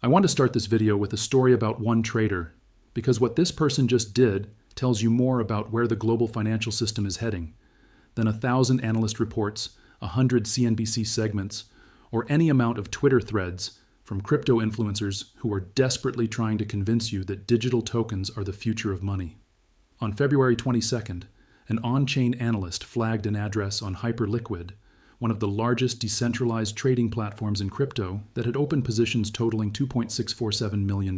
I want to start this video with a story about one trader, because what this person just did tells you more about where the global financial system is heading than 1,000 analyst reports, 100 CNBC segments, or any amount of Twitter threads from crypto influencers who are desperately trying to convince you that digital tokens are the future of money. On February 22nd, an on-chain analyst flagged an address on Hyperliquid, one of the largest decentralized trading platforms in crypto, that had opened positions totaling $2.647 million.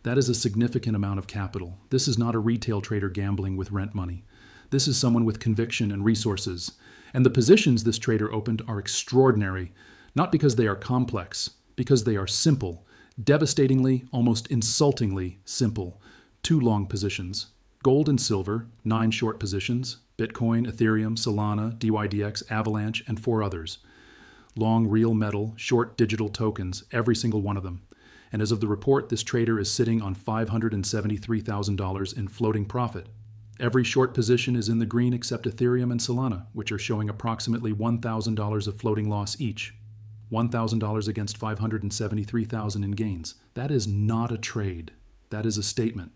That is a significant amount of capital. This is not a retail trader gambling with rent money. This is someone with conviction and resources. And the positions this trader opened are extraordinary, not because they are complex, because they are simple, devastatingly, almost insultingly simple. 2 long positions. Gold and silver, 9 short positions, Bitcoin, Ethereum, Solana, DYDX, Avalanche, and 4 others. Long real metal, short digital tokens, every single one of them. And as of the report, this trader is sitting on $573,000 in floating profit. Every short position is in the green except Ethereum and Solana, which are showing approximately $1,000 of floating loss each. $1,000 against $573,000 in gains. That is not a trade. That is a statement.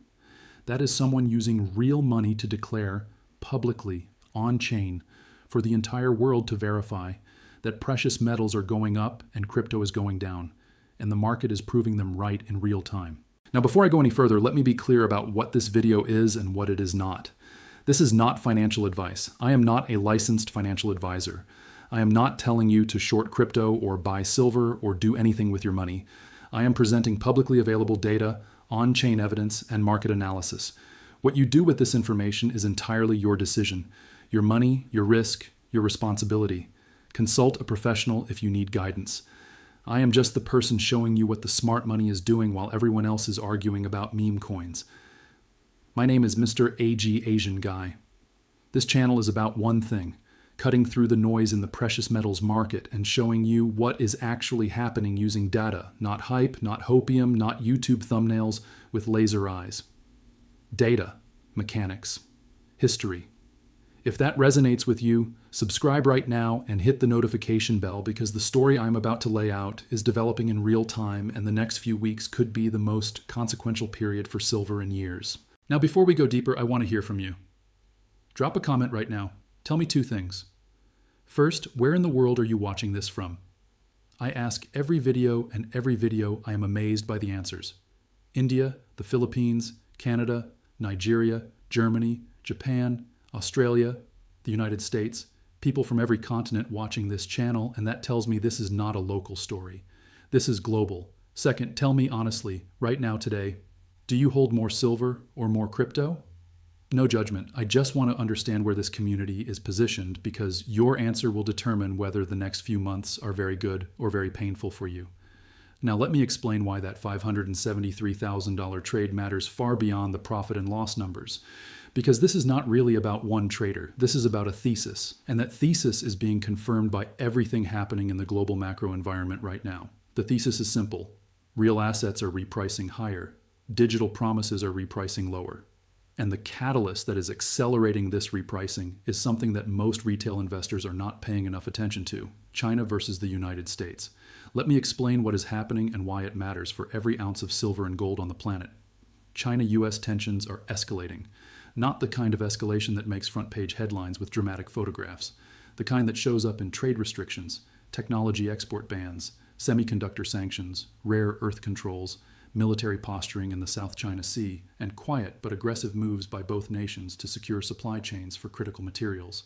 That is someone using real money to declare publicly, on-chain, for the entire world to verify that precious metals are going up and crypto is going down, and the market is proving them right in real time. Now, before I go any further, let me be clear about what this video is and what it is not. This is not financial advice. I am not a licensed financial advisor. I am not telling you to short crypto or buy silver or do anything with your money. I am presenting publicly available data, on-chain evidence, and market analysis. What you do with this information is entirely your decision. Your money, your risk, your responsibility. Consult a professional if you need guidance. I am just the person showing you what the smart money is doing while everyone else is arguing about meme coins. My name is Mr. AG Asian Guy. This channel is about one thing: cutting through the noise in the precious metals market and showing you what is actually happening using data, not hype, not hopium, not YouTube thumbnails with laser eyes. Data, mechanics, history. If that resonates with you, subscribe right now and hit the notification bell, because the story I'm about to lay out is developing in real time, and the next few weeks could be the most consequential period for silver in years. Now, before we go deeper, I want to hear from you. Drop a comment right now. Tell me 2 things. First, where in the world are you watching this from? I ask every video, and every video I am amazed by the answers. India, the Philippines, Canada, Nigeria, Germany, Japan, Australia, the United States, people from every continent watching this channel, and that tells me this is not a local story. This is global. Second, tell me honestly, right now today, do you hold more silver or more crypto? No judgment. I just want to understand where this community is positioned, because your answer will determine whether the next few months are very good or very painful for you. Now let me explain why that $573,000 trade matters far beyond the profit and loss numbers. Because this is not really about one trader. This is about a thesis. And that thesis is being confirmed by everything happening in the global macro environment right now. The thesis is simple. Real assets are repricing higher. Digital promises are repricing lower. And the catalyst that is accelerating this repricing is something that most retail investors are not paying enough attention to: China versus the United States. Let me explain what is happening and why it matters for every ounce of silver and gold on the planet. China-US tensions are escalating. Not the kind of escalation that makes front-page headlines with dramatic photographs. The kind that shows up in trade restrictions, technology export bans, semiconductor sanctions, rare earth controls, military posturing in the South China Sea, and quiet but aggressive moves by both nations to secure supply chains for critical materials.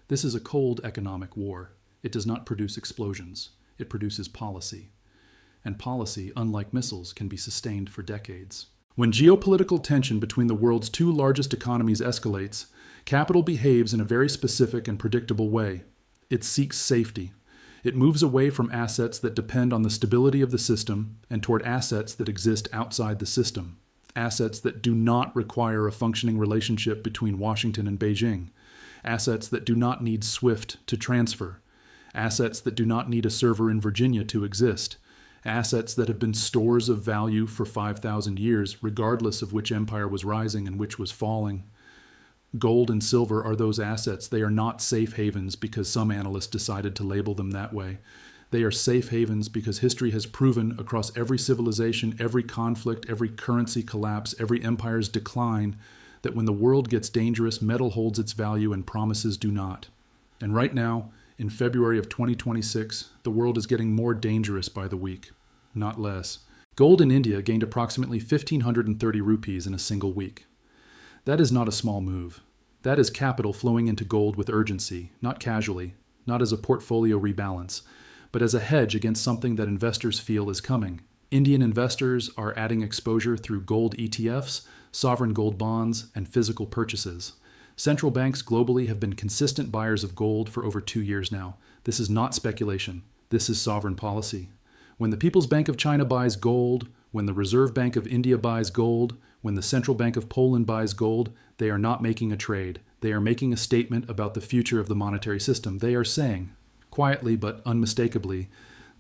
This is a cold economic war. It does not produce explosions. It produces policy. And policy, unlike missiles, can be sustained for decades. When geopolitical tension between the world's 2 largest economies escalates, capital behaves in a very specific and predictable way. It seeks safety. It moves away from assets that depend on the stability of the system and toward assets that exist outside the system. Assets that do not require a functioning relationship between Washington and Beijing. Assets that do not need SWIFT to transfer. Assets that do not need a server in Virginia to exist. Assets that have been stores of value for 5,000 years, regardless of which empire was rising and which was falling. Gold and silver are those assets. They are not safe havens because some analysts decided to label them that way. They are safe havens because history has proven across every civilization, every conflict, every currency collapse, every empire's decline, that when the world gets dangerous, metal holds its value and promises do not. And right now, in February of 2026, the world is getting more dangerous by the week, not less. Gold in India gained approximately 1,530 rupees in a single week. That is not a small move. That is capital flowing into gold with urgency, not casually, not as a portfolio rebalance, but as a hedge against something that investors feel is coming. Indian investors are adding exposure through gold ETFs, sovereign gold bonds, and physical purchases. Central banks globally have been consistent buyers of gold for over 2 years now. This is not speculation. This is sovereign policy. When the People's Bank of China buys gold, when the Reserve Bank of India buys gold, when the Central Bank of Poland buys gold, they are not making a trade. They are making a statement about the future of the monetary system. They are saying, quietly but unmistakably,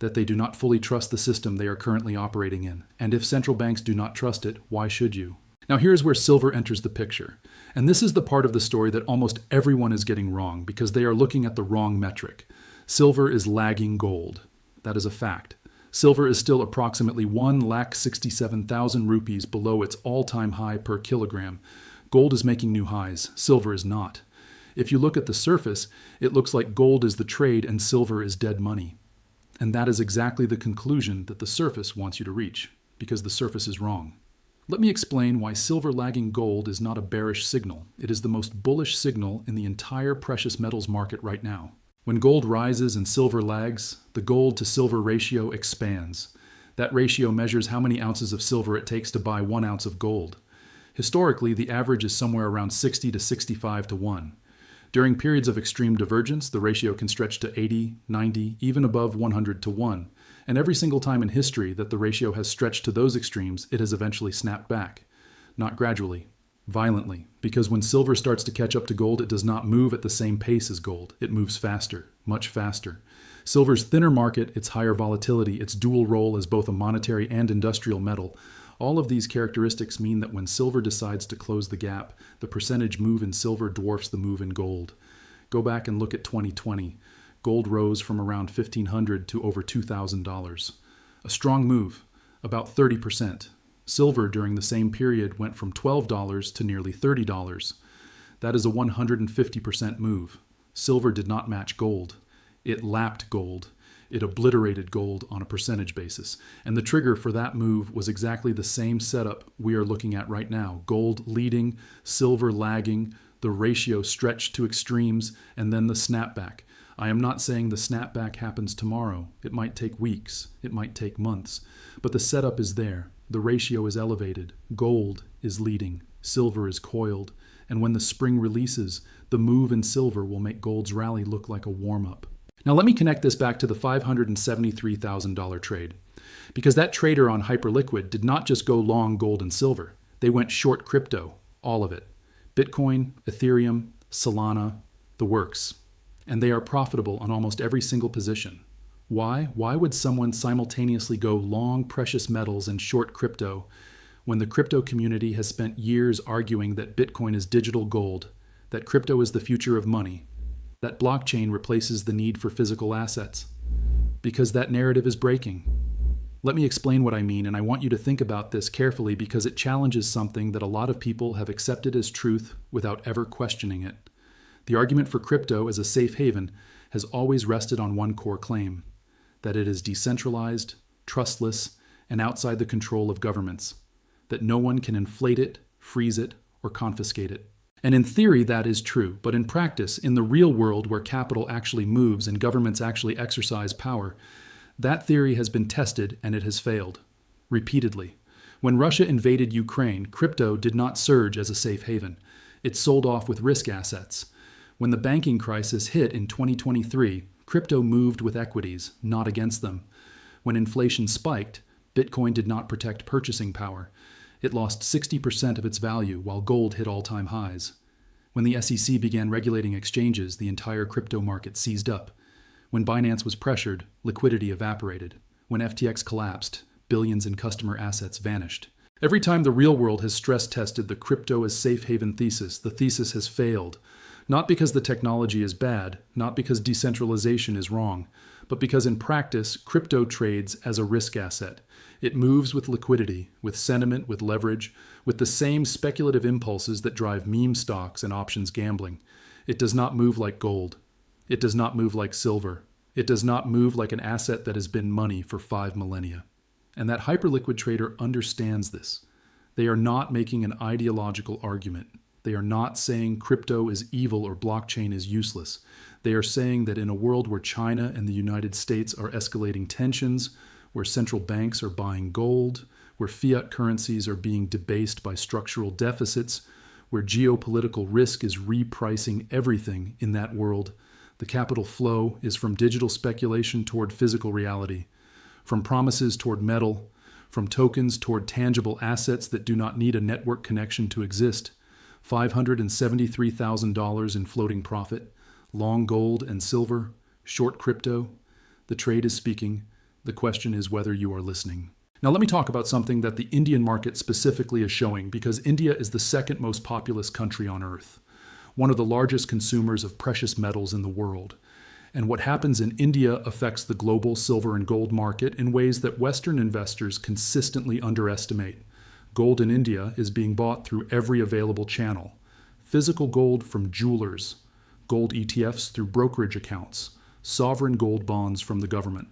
that they do not fully trust the system they are currently operating in. And if central banks do not trust it, why should you? Now here's where silver enters the picture. And this is the part of the story that almost everyone is getting wrong because they are looking at the wrong metric. Silver is lagging gold. That is a fact. Silver is still approximately 1,67,000 rupees below its all-time high per kilogram. Gold is making new highs. Silver is not. If you look at the surface, it looks like gold is the trade and silver is dead money. And that is exactly the conclusion that the surface wants you to reach, because the surface is wrong. Let me explain why silver lagging gold is not a bearish signal. It is the most bullish signal in the entire precious metals market right now. When gold rises and silver lags, the gold to silver ratio expands. That ratio measures how many ounces of silver it takes to buy 1 ounce of gold. Historically, the average is somewhere around 60 to 65 to 1. During periods of extreme divergence, the ratio can stretch to 80, 90, even above 100 to 1. And every single time in history that the ratio has stretched to those extremes, it has eventually snapped back. Not gradually, violently, because when silver starts to catch up to gold, it does not move at the same pace as gold. It moves faster, much faster. Silver's thinner market, its higher volatility, its dual role as both a monetary and industrial metal, all of these characteristics mean that when silver decides to close the gap, the percentage move in silver dwarfs the move in gold. Go back and look at 2020. Gold rose from around $1,500 to over $2,000. A strong move, about 30%. Silver during the same period went from $12 to nearly $30. That is a 150% move. Silver did not match gold. It lapped gold. It obliterated gold on a percentage basis. And the trigger for that move was exactly the same setup we are looking at right now. Gold leading, silver lagging, the ratio stretched to extremes, and then the snapback. I am not saying the snapback happens tomorrow. It might take weeks. It might take months. But the setup is there. The ratio is elevated. Gold is leading. Silver is coiled. And when the spring releases, the move in silver will make gold's rally look like a warm-up. Now let me connect this back to the $573,000 trade, because that trader on Hyperliquid did not just go long gold and silver. They went short crypto, all of it. Bitcoin, Ethereum, Solana, the works. And they are profitable on almost every single position. Why? Why would someone simultaneously go long precious metals and short crypto when the crypto community has spent years arguing that Bitcoin is digital gold, that crypto is the future of money, that blockchain replaces the need for physical assets? Because that narrative is breaking. Let me explain what I mean, and I want you to think about this carefully because it challenges something that a lot of people have accepted as truth without ever questioning it. The argument for crypto as a safe haven has always rested on one core claim, that it is decentralized, trustless, and outside the control of governments, that no one can inflate it, freeze it, or confiscate it. And in theory, that is true, but in practice, in the real world where capital actually moves and governments actually exercise power, that theory has been tested and it has failed, repeatedly. When Russia invaded Ukraine, crypto did not surge as a safe haven. It sold off with risk assets. When the banking crisis hit in 2023, crypto moved with equities, not against them. When inflation spiked, Bitcoin did not protect purchasing power. It lost 60% of its value while gold hit all-time highs. When the SEC began regulating exchanges, the entire crypto market seized up. When Binance was pressured, liquidity evaporated. When FTX collapsed, billions in customer assets vanished. Every time the real world has stress-tested the crypto as safe haven thesis, the thesis has failed. Not because the technology is bad, not because decentralization is wrong, but because in practice, crypto trades as a risk asset. It moves with liquidity, with sentiment, with leverage, with the same speculative impulses that drive meme stocks and options gambling. It does not move like gold. It does not move like silver. It does not move like an asset that has been money for 5 millennia. And that hyperliquid trader understands this. They are not making an ideological argument. They are not saying crypto is evil or blockchain is useless. They are saying that in a world where China and the United States are escalating tensions, where central banks are buying gold, where fiat currencies are being debased by structural deficits, where geopolitical risk is repricing everything in that world, the capital flow is from digital speculation toward physical reality, from promises toward metal, from tokens toward tangible assets that do not need a network connection to exist, $573,000 in floating profit, long gold and silver, short crypto. The trade is speaking. The question is whether you are listening. Now let me talk about something that the Indian market specifically is showing, because India is the second most populous country on earth, one of the largest consumers of precious metals in the world. And what happens in India affects the global silver and gold market in ways that Western investors consistently underestimate. Gold in India is being bought through every available channel. Physical gold from jewelers, gold ETFs through brokerage accounts, sovereign gold bonds from the government.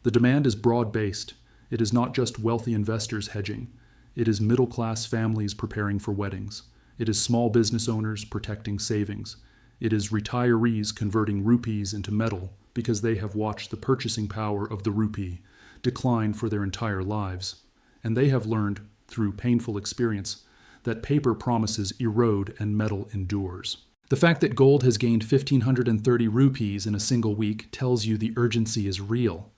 The demand is broad-based. It is not just wealthy investors hedging. It is middle-class families preparing for weddings. It is small business owners protecting savings. It is retirees converting rupees into metal because they have watched the purchasing power of the rupee decline for their entire lives. And they have learned, through painful experience, that paper promises erode and metal endures. The fact that gold has gained 1,530 rupees in a single week tells you the urgency is real.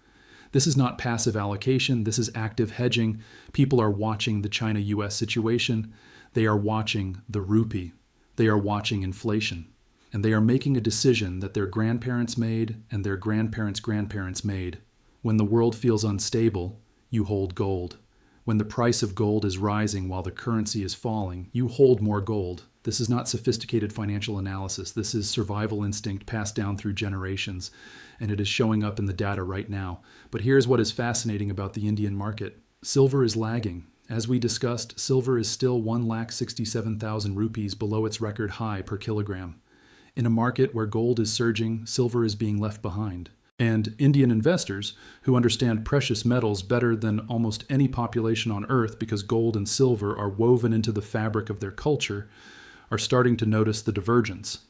This is not passive allocation, this is active hedging. People are watching the China-US situation. They are watching the rupee. They are watching inflation. And they are making a decision that their grandparents made and their grandparents' grandparents made. When the world feels unstable, you hold gold. When the price of gold is rising while the currency is falling, you hold more gold. This is not sophisticated financial analysis. This is survival instinct passed down through generations, and it is showing up in the data right now. But here's what is fascinating about the Indian market. Silver is lagging. As we discussed, silver is still 1,67,000 rupees below its record high per kilogram. In a market where gold is surging, silver is being left behind. And Indian investors, who understand precious metals better than almost any population on Earth because gold and silver are woven into the fabric of their culture, are starting to notice the divergence.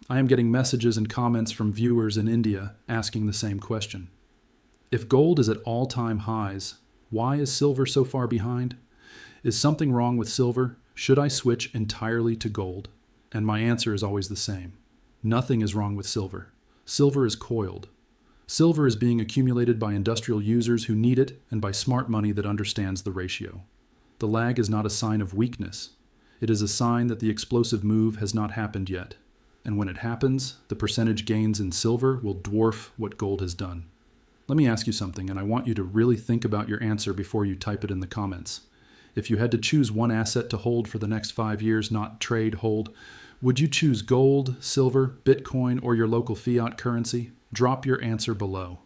I am getting messages and comments from viewers in India asking the same question. If gold is at all-time highs, why is silver so far behind? Is something wrong with silver? Should I switch entirely to gold? And my answer is always the same. Nothing is wrong with silver. Silver is coiled. Silver is being accumulated by industrial users who need it and by smart money that understands the ratio. The lag is not a sign of weakness. It is a sign that the explosive move has not happened yet. And when it happens, the percentage gains in silver will dwarf what gold has done. Let me ask you something, and I want you to really think about your answer before you type it in the comments. If you had to choose one asset to hold for the next 5 years, not trade, hold, would you choose gold, silver, Bitcoin, or your local fiat currency? Drop your answer below.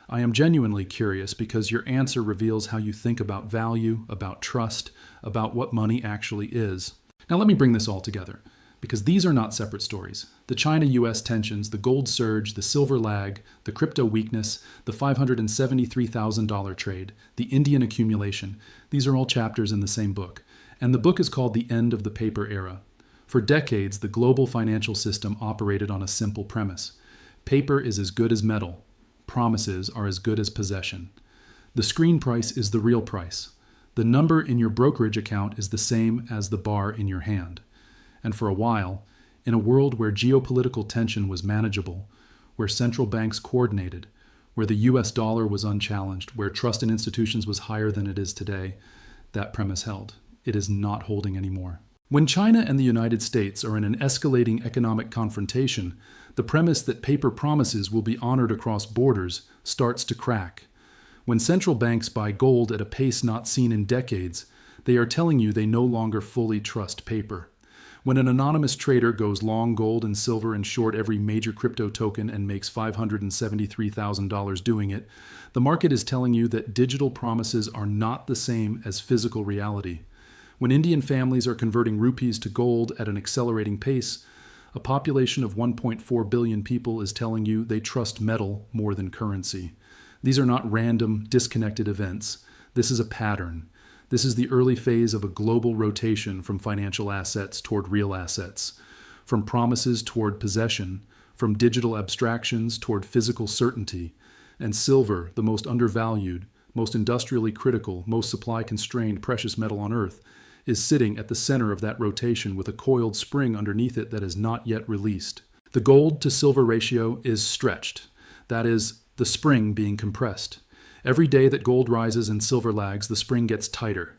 I am genuinely curious because your answer reveals how you think about value, about trust, about what money actually is. Now let me bring this all together, because these are not separate stories. The China-US tensions, the gold surge, the silver lag, the crypto weakness, the $573,000 trade, the Indian accumulation, these are all chapters in the same book. And the book is called The End of the Paper Era. For decades, the global financial system operated on a simple premise. Paper is as good as metal. Promises are as good as possession. The screen price is the real price. The number in your brokerage account is the same as the bar in your hand. And for a while, in a world where geopolitical tension was manageable, where central banks coordinated, where the US dollar was unchallenged, where trust in institutions was higher than it is today, that premise held. It is not holding anymore. When China and the United States are in an escalating economic confrontation, the premise that paper promises will be honored across borders starts to crack. When central banks buy gold at a pace not seen in decades, they are telling you they no longer fully trust paper. When an anonymous trader goes long gold and silver and short every major crypto token and makes $573,000 doing it, the market is telling you that digital promises are not the same as physical reality. When Indian families are converting rupees to gold at an accelerating pace, a population of 1.4 billion people is telling you they trust metal more than currency. These are not random, disconnected events. This is a pattern. This is the early phase of a global rotation from financial assets toward real assets, from promises toward possession, from digital abstractions toward physical certainty. And silver, the most undervalued, most industrially critical, most supply-constrained precious metal on Earth, is sitting at the center of that rotation with a coiled spring underneath it that is not yet released. The gold to silver ratio is stretched. That is, the spring being compressed. Every day that gold rises and silver lags, the spring gets tighter.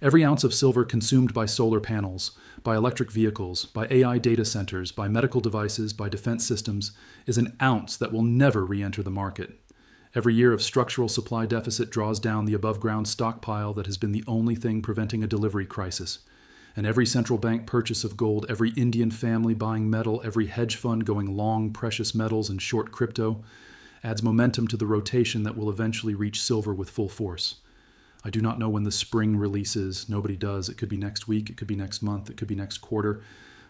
Every ounce of silver consumed by solar panels, by electric vehicles, by AI data centers, by medical devices, by defense systems, is an ounce that will never re-enter the market. Every year of structural supply deficit draws down the above-ground stockpile that has been the only thing preventing a delivery crisis. And every central bank purchase of gold, every Indian family buying metal, every hedge fund going long precious metals and short crypto, adds momentum to the rotation that will eventually reach silver with full force. I do not know when the spring releases. Nobody does. It could be next week. It could be next month. It could be next quarter.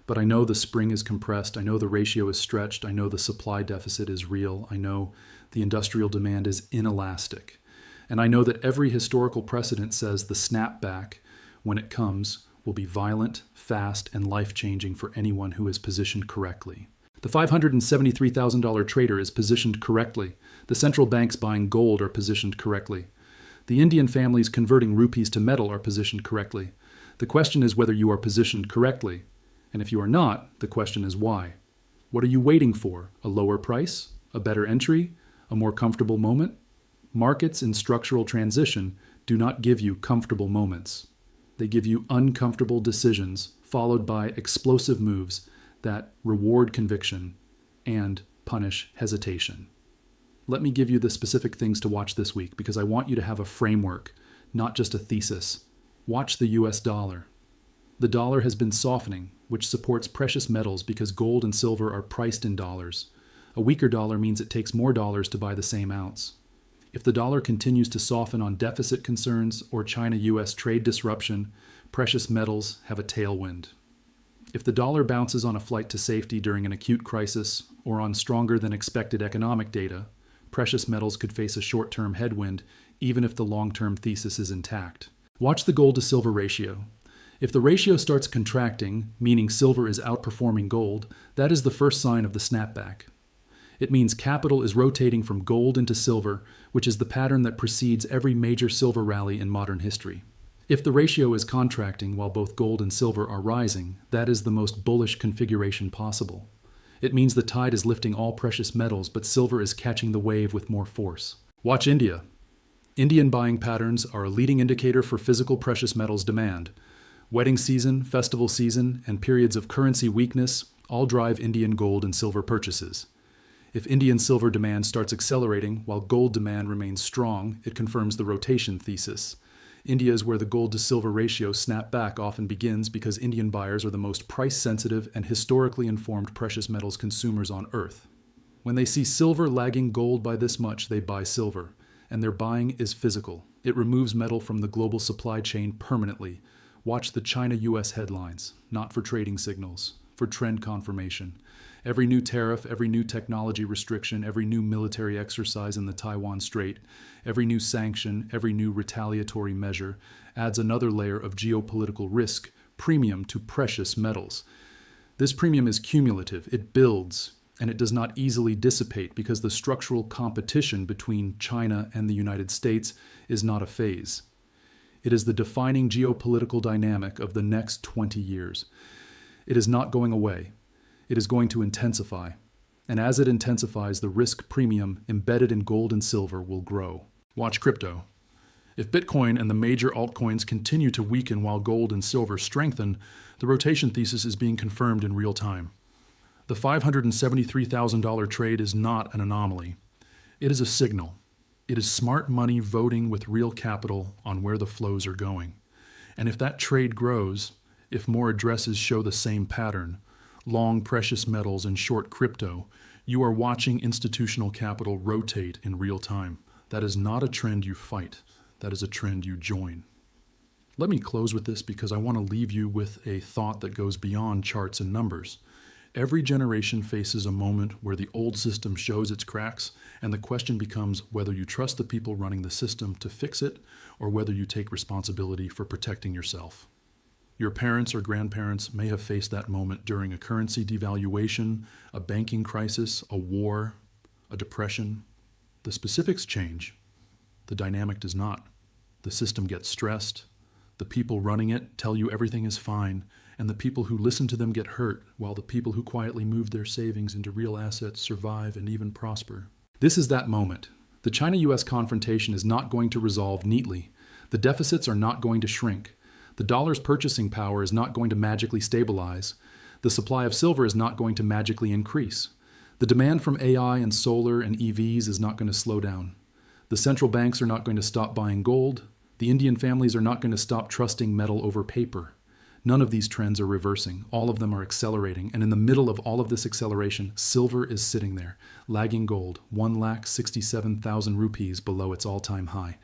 But I know the spring is compressed. I know the ratio is stretched. I know the supply deficit is real. I know the industrial demand is inelastic. And I know that every historical precedent says the snapback, when it comes, will be violent, fast, and life-changing for anyone who is positioned correctly. The $573,000 trader is positioned correctly. The central banks buying gold are positioned correctly. The Indian families converting rupees to metal are positioned correctly. The question is whether you are positioned correctly. And if you are not, the question is why. What are you waiting for? A lower price? A better entry? A more comfortable moment? Markets in structural transition do not give you comfortable moments. They give you uncomfortable decisions followed by explosive moves that reward conviction and punish hesitation. Let me give you the specific things to watch this week because I want you to have a framework, not just a thesis. Watch the US dollar. The dollar has been softening, which supports precious metals because gold and silver are priced in dollars. A weaker dollar means it takes more dollars to buy the same ounce. If the dollar continues to soften on deficit concerns or China-US trade disruption, precious metals have a tailwind. If the dollar bounces on a flight to safety during an acute crisis or on stronger than expected economic data, precious metals could face a short-term headwind even if the long-term thesis is intact. Watch the gold to silver ratio. If the ratio starts contracting, meaning silver is outperforming gold, that is the first sign of the snapback. It means capital is rotating from gold into silver, which is the pattern that precedes every major silver rally in modern history. If the ratio is contracting while both gold and silver are rising, that is the most bullish configuration possible. It means the tide is lifting all precious metals, but silver is catching the wave with more force. Watch India. Indian buying patterns are a leading indicator for physical precious metals demand. Wedding season, festival season, and periods of currency weakness all drive Indian gold and silver purchases. If Indian silver demand starts accelerating while gold demand remains strong, it confirms the rotation thesis. India is where the gold to silver ratio snapback often begins because Indian buyers are the most price-sensitive and historically informed precious metals consumers on Earth. When they see silver lagging gold by this much, they buy silver, and their buying is physical. It removes metal from the global supply chain permanently. Watch the China-US headlines, not for trading signals, for trend confirmation. Every new tariff, every new technology restriction, every new military exercise in the Taiwan Strait, every new sanction, every new retaliatory measure adds another layer of geopolitical risk premium to precious metals. This premium is cumulative, it builds, and it does not easily dissipate because the structural competition between China and the United States is not a phase. It is the defining geopolitical dynamic of the next 20 years. It is not going away. It is going to intensify. And as it intensifies, the risk premium embedded in gold and silver will grow. Watch crypto. If Bitcoin and the major altcoins continue to weaken while gold and silver strengthen, the rotation thesis is being confirmed in real time. The $573,000 trade is not an anomaly. It is a signal. It is smart money voting with real capital on where the flows are going. And if that trade grows, if more addresses show the same pattern, long precious metals and short crypto, you are watching institutional capital rotate in real time. That is not a trend you fight. That is a trend you join. Let me close with this because I want to leave you with a thought that goes beyond charts and numbers. Every generation faces a moment where the old system shows its cracks, and the question becomes whether you trust the people running the system to fix it or whether you take responsibility for protecting yourself. Your parents or grandparents may have faced that moment during a currency devaluation, a banking crisis, a war, a depression. The specifics change. The dynamic does not. The system gets stressed. The people running it tell you everything is fine, and the people who listen to them get hurt, while the people who quietly move their savings into real assets survive and even prosper. This is that moment. The China-US confrontation is not going to resolve neatly. The deficits are not going to shrink. The dollar's purchasing power is not going to magically stabilize. The supply of silver is not going to magically increase. The demand from AI and solar and EVs is not going to slow down. The central banks are not going to stop buying gold. The Indian families are not going to stop trusting metal over paper. None of these trends are reversing. All of them are accelerating. And in the middle of all of this acceleration, silver is sitting there, lagging gold, 1,67,000 rupees below its all-time high.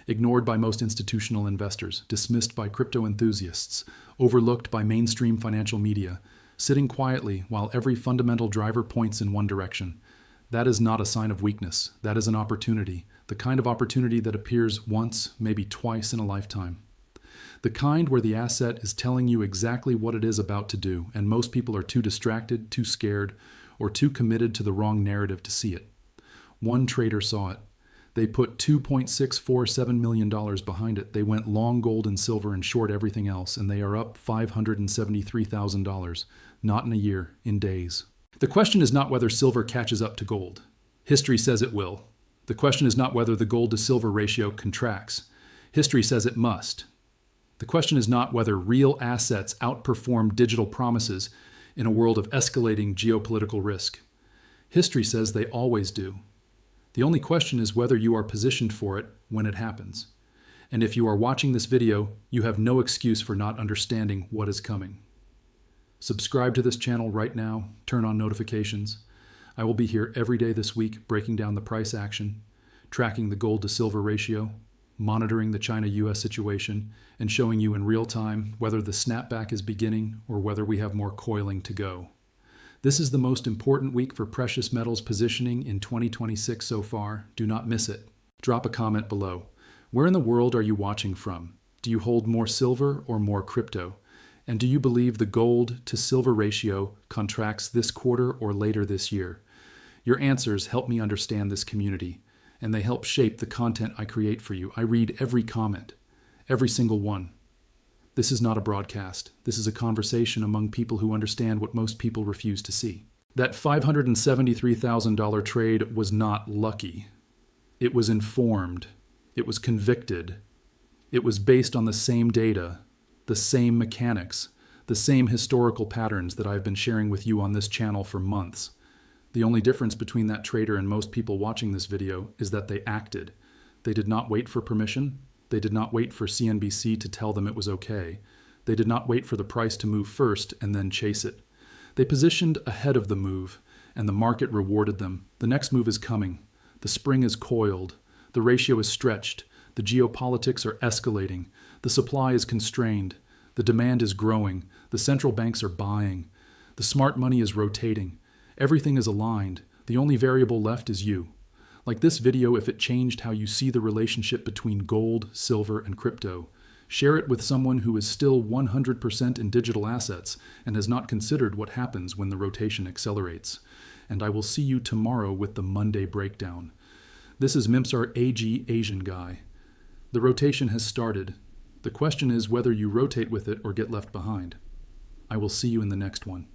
Ignored by most institutional investors, dismissed by crypto enthusiasts, overlooked by mainstream financial media, sitting quietly while every fundamental driver points in one direction. That is not a sign of weakness. That is an opportunity, the kind of opportunity that appears once, maybe twice in a lifetime. The kind where the asset is telling you exactly what it is about to do, and most people are too distracted, too scared, or too committed to the wrong narrative to see it. One trader saw it. They put $2.647 million behind it. They went long gold and silver and short everything else, and they are up $573,000, not in a year, in days. The question is not whether silver catches up to gold. History says it will. The question is not whether the gold to silver ratio contracts. History says it must. The question is not whether real assets outperform digital promises in a world of escalating geopolitical risk. History says they always do. The only question is whether you are positioned for it when it happens. And if you are watching this video, you have no excuse for not understanding what is coming. Subscribe to this channel right now, turn on notifications. I will be here every day this week breaking down the price action, tracking the gold to silver ratio, monitoring the China-US situation, and showing you in real time whether the snapback is beginning or whether we have more coiling to go. This is the most important week for precious metals positioning in 2026 so far. Do not miss it. Drop a comment below. Where in the world are you watching from? Do you hold more silver or more crypto? And do you believe the gold to silver ratio contracts this quarter or later this year? Your answers help me understand this community, and they help shape the content I create for you. I read every comment, every single one. This is not a broadcast. This is a conversation among people who understand what most people refuse to see. That $573,000 trade was not lucky. It was informed. It was convicted. It was based on the same data, the same mechanics, the same historical patterns that I've been sharing with you on this channel for months. The only difference between that trader and most people watching this video is that they acted. They did not wait for permission. They did not wait for CNBC to tell them it was okay. They did not wait for the price to move first and then chase it. They positioned ahead of the move, and the market rewarded them. The next move is coming. The spring is coiled. The ratio is stretched. The geopolitics are escalating. The supply is constrained. The demand is growing. The central banks are buying. The smart money is rotating. Everything is aligned. The only variable left is you. Like this video, if it changed how you see the relationship between gold, silver, and crypto, share it with someone who is still 100% in digital assets and has not considered what happens when the rotation accelerates. And I will see you tomorrow with the Monday breakdown. This is Mimsar AG Asian Guy. The rotation has started. The question is whether you rotate with it or get left behind. I will see you in the next one.